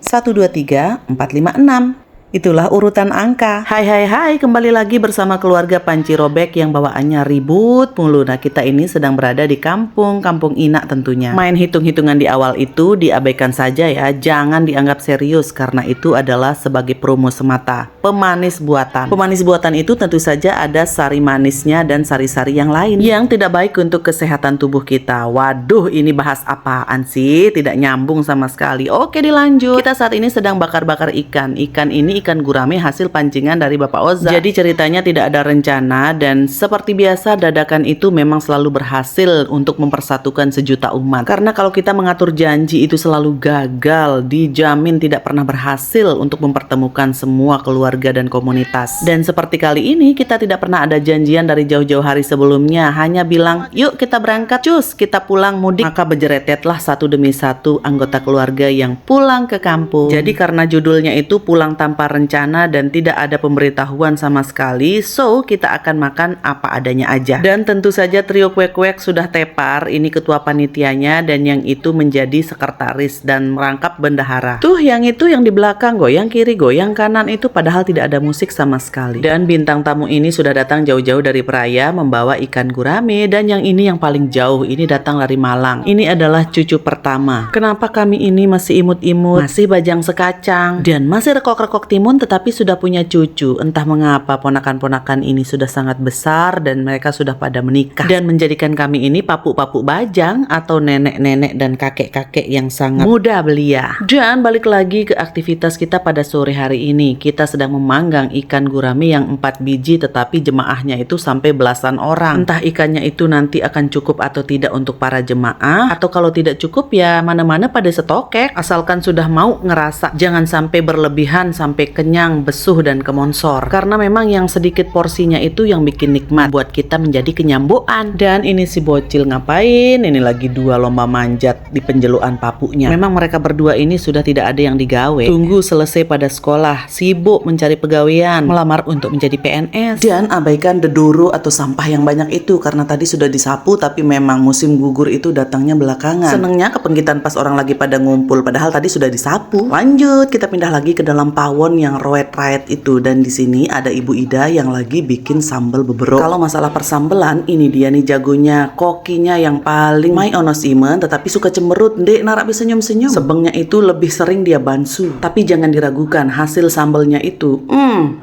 1, 2, 3, 4, 5, 6. Itulah urutan angka. Hai, kembali lagi bersama keluarga Panci Robek yang bawaannya ribut mulu. Nah, kita ini sedang berada di kampung Inak tentunya. Main hitung-hitungan di awal itu diabaikan saja ya, jangan dianggap serius karena itu adalah sebagai promo semata. Pemanis buatan. Pemanis buatan itu tentu saja ada sari manisnya dan sari-sari yang lain yang tidak baik untuk kesehatan tubuh kita. Waduh, ini bahas apaan sih? Tidak nyambung sama sekali. Oke, dilanjut. Kita saat ini sedang bakar-bakar ikan. Ikan ini ikan gurame hasil pancingan dari Bapak Oza. Jadi ceritanya tidak ada rencana dan seperti biasa dadakan itu memang selalu berhasil untuk mempersatukan sejuta umat. Karena kalau kita mengatur janji itu selalu gagal, dijamin tidak pernah berhasil untuk mempertemukan semua keluarga dan komunitas. Dan seperti kali ini kita tidak pernah ada janjian dari jauh-jauh hari sebelumnya, hanya bilang yuk kita berangkat cus, kita pulang mudik. Maka berjeretetlah satu demi satu anggota keluarga yang pulang ke kampung. Jadi karena judulnya itu pulang tanpa rencana dan tidak ada pemberitahuan sama sekali, so kita akan makan apa adanya aja. Dan tentu saja trio kuek-kuek sudah tepar, ini ketua panitianya dan yang itu menjadi sekretaris dan merangkap bendahara. Tuh yang itu yang di belakang goyang kiri goyang kanan itu padahal tidak ada musik sama sekali. Dan bintang tamu ini sudah datang jauh-jauh dari Praia membawa ikan gurame dan yang ini yang paling jauh ini datang dari Malang. Ini adalah cucu pertama. Kenapa kami ini masih imut-imut, masih bajang sekacang dan masih rekok-rekok timun tetapi sudah punya cucu. Entah mengapa ponakan-ponakan ini sudah sangat besar dan mereka sudah pada menikah dan menjadikan kami ini papuk-papuk bajang atau nenek-nenek dan kakek-kakek yang sangat muda belia. Dan balik lagi ke aktivitas kita pada sore hari ini. Kita sedang memanggang ikan gurame yang 4 biji tetapi jemaahnya itu sampai belasan orang. Entah ikannya itu nanti akan cukup atau tidak untuk para jemaah, atau kalau tidak cukup ya mana-mana pada setokek asalkan sudah mau ngerasa. Jangan sampai berlebihan sampai kenyang, besuh dan kemonsor. Karena memang yang sedikit porsinya itu yang bikin nikmat buat kita menjadi kenyamboan. Dan ini si bocil ngapain? Ini lagi dua lomba manjat di penjeluan papunya. Memang mereka berdua ini sudah tidak ada yang digawe. Tunggu selesai pada sekolah, sibuk mencari pegawaian, melamar untuk menjadi PNS. Dan abaikan deduru atau sampah yang banyak itu karena tadi sudah disapu tapi memang musim gugur itu datangnya belakangan. Senengnya kepenggitan pas orang lagi pada ngumpul padahal tadi sudah disapu. Lanjut, kita pindah lagi ke dalam pawon yang roet-roet itu dan di sini ada Ibu Ida yang lagi bikin sambal beberok. Kalau masalah persambelan ini dia nih jagonya, kokinya yang paling mai onos imen tetapi suka cemberut, ndek narak bisa senyum-senyum. Sebengnya itu lebih sering dia bansu. Tapi jangan diragukan hasil sambalnya itu,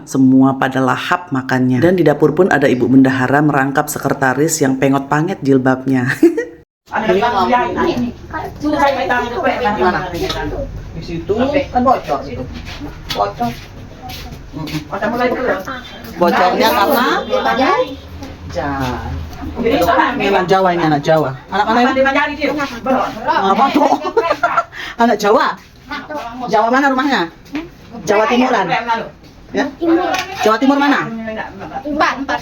semua pada lahap makannya. Dan di dapur pun ada Ibu Bendahara merangkap sekretaris yang pengot panget jilbabnya. Di situ kan bocor situ. Bocor. Bocornya karena anak Jawa ini anak Jawa. Anak mana ini? Apa tuh? Anak Jawa. Jawa mana rumahnya? Jawa Timuran. Ya? Jawa Timur mana? Empat.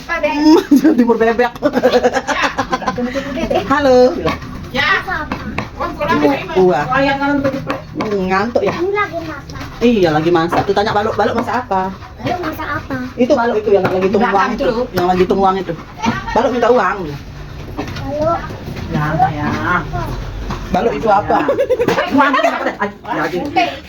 Timur bebek. Halo. Ya. Ngantuk ya? Ini lagi masak. Iya lagi masak. Tuh tanya baluk masak apa? Lalu masak apa? Itu baluk itu yang lagi hitung uang itu. Yang lagi hitung uang itu. Baluk minta uang. Lalu Ya. Baluk itu apa?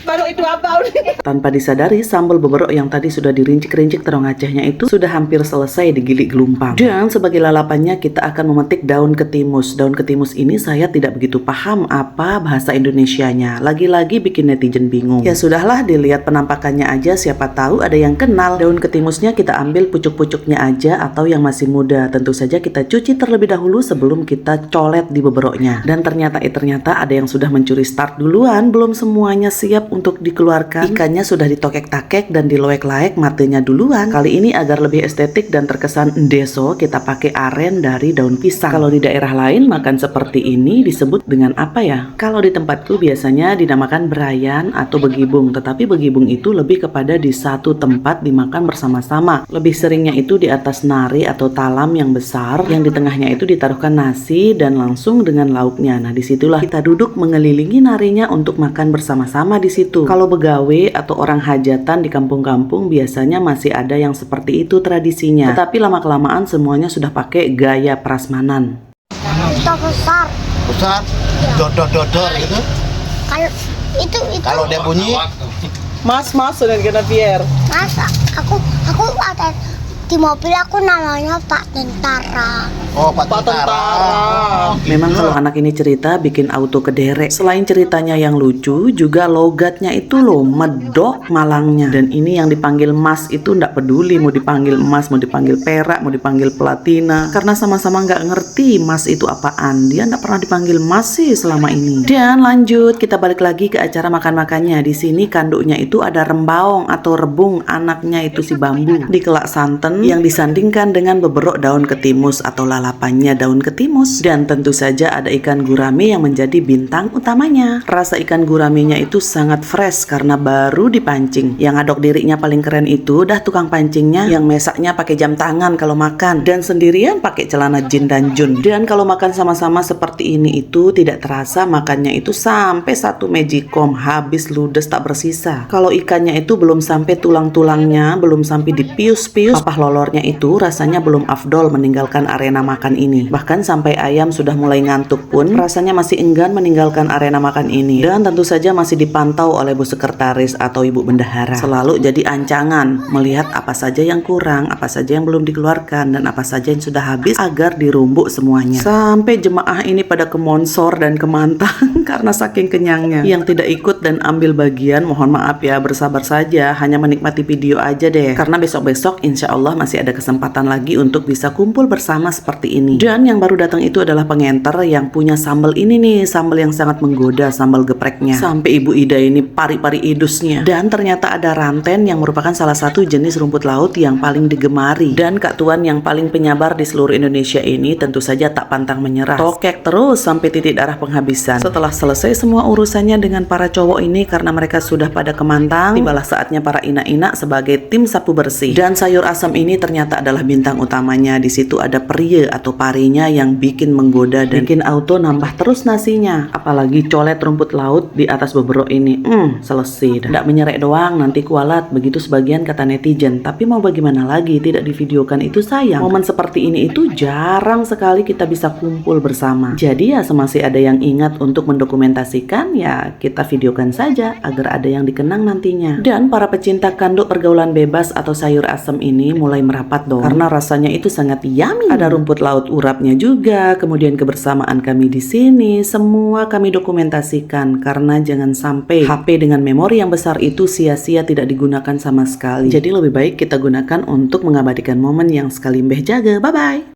Baluk itu apa? Tanpa disadari sambal beberok yang tadi sudah dirincik-rincik terong Acehnya itu sudah hampir selesai digilik gelumpang. Dan sebagai lalapannya kita akan memetik daun ketimus. Daun ketimus ini saya tidak begitu paham apa bahasa Indonesianya. Lagi-lagi bikin netizen bingung. Ya sudahlah, dilihat penampakannya aja siapa tahu ada yang kenal. Daun ketimusnya kita ambil pucuk-pucuknya aja atau yang masih muda. Tentu saja kita cuci terlebih dahulu sebelum kita colet di beberoknya. Dan ternyata ada yang sudah mencuri start duluan, belum semuanya siap untuk dikeluarkan. Ikannya sudah ditokek-takek dan diloek-laek matenya duluan. Kali ini agar lebih estetik dan terkesan ndeso, kita pakai aren dari daun pisang. Kalau di daerah lain makan seperti ini disebut dengan apa ya? Kalau di tempatku biasanya dinamakan berayan atau begibung, tetapi begibung itu lebih kepada di satu tempat dimakan bersama-sama. Lebih seringnya itu di atas nari atau talam yang besar, yang di tengahnya itu ditaruhkan nasi dan langsung dengan lauknya. Nah disitulah kita duduk mengelilingi narinya untuk makan bersama-sama di situ. Kalau begawe atau orang hajatan di kampung-kampung biasanya masih ada yang seperti itu tradisinya. Tetapi lama-kelamaan semuanya sudah pakai gaya prasmanan. Itu besar. Besar, dodor-dodor gitu. Kayak Itu Kalau dia bunyi, Mas sudah kena biar. masa aku ada di mobil, aku namanya Pak Tentara. oh Pak Tentara. Memang kalau anak ini cerita bikin auto kederek. Selain ceritanya yang lucu, juga logatnya itu loh medok malangnya. Dan ini yang dipanggil Mas itu ndak peduli mau dipanggil emas, mau dipanggil perak, mau dipanggil platina. Karena sama-sama nggak ngerti Mas itu apaan. Dia ndak pernah dipanggil Mas sih selama ini. Dan lanjut kita balik lagi ke acara makan-makannya. Di sini kanduknya itu ada rembaong atau rebung, anaknya itu si Bambu. Dikelak santan yang disandingkan dengan beberok daun ketimus atau lalapannya daun ketimus. Dan tentu saja ada ikan gurame yang menjadi bintang utamanya. Rasa ikan guramenya itu sangat fresh karena baru dipancing. Yang adok dirinya paling keren itu dah tukang pancingnya yang mesaknya pakai jam tangan kalau makan, dan sendirian pakai celana jin dan jun. Dan kalau makan sama-sama seperti ini itu tidak terasa makannya itu sampai satu magicom habis ludes tak bersisa. Kalau ikannya itu belum sampai tulang-tulangnya, belum sampai dipius-pius, papah lolornya itu rasanya belum afdol meninggalkan arena makan ini. Bahkan sampai ayam sudah mulai ngantuk pun rasanya masih enggan meninggalkan arena makan ini. Dan tentu saja masih dipantau oleh Bu Sekretaris atau Ibu Bendahara. Selalu jadi ancangan melihat apa saja yang kurang, apa saja yang belum dikeluarkan, dan apa saja yang sudah habis agar dirumbuk semuanya. Sampai jemaah ini pada kemonsor dan kemantang karena saking kenyangnya. Yang tidak ikut dan ambil bagian mohon maaf ya, bersabar saja, hanya menikmati video aja deh. Karena besok-besok insya Allah masih ada kesempatan lagi untuk bisa kumpul bersama seperti ini. Dan yang baru datang itu adalah pengenter yang punya sambal ini nih, sambal yang sangat menggoda, sambal gepreknya. Sampai Ibu Ida ini pari-pari idusnya. Dan ternyata ada ranten yang merupakan salah satu jenis rumput laut yang paling digemari. Dan Kak Tuan yang paling penyabar di seluruh Indonesia ini tentu saja tak pantang menyerah. Tokek terus sampai titik darah penghabisan. Setelah selesai semua urusannya dengan para cowok ini karena mereka sudah pada kemantang, tibalah saatnya para inak-inak sebagai tim sapu bersih. Dan sayur asam ini ternyata adalah bintang utamanya. Di situ ada perie atau parinya yang bikin menggoda dan bikin auto nambah terus nasinya. Apalagi colet rumput laut di atas beberok ini. Selesai. Tidak menyerek doang, nanti kualat. Begitu sebagian kata netizen. Tapi mau bagaimana lagi, tidak divideokan itu sayang. Momen seperti ini itu jarang sekali kita bisa kumpul bersama. Jadi ya semasih ada yang ingat untuk mendokumentasikan, ya kita videokan saja agar ada yang dikenang nantinya. Dan para pecinta kanduk pergaulan bebas atau sayur asam ini mulai merapat dong. Karena rasanya itu sangat yummy. Ada rumput laut urapnya juga, kemudian kebersamaan kami di sini, semua kami dokumentasikan karena jangan sampai HP dengan memori yang besar itu sia-sia tidak digunakan sama sekali. Jadi lebih baik kita gunakan untuk mengabadikan momen yang sekali mbeh jaga. Bye bye.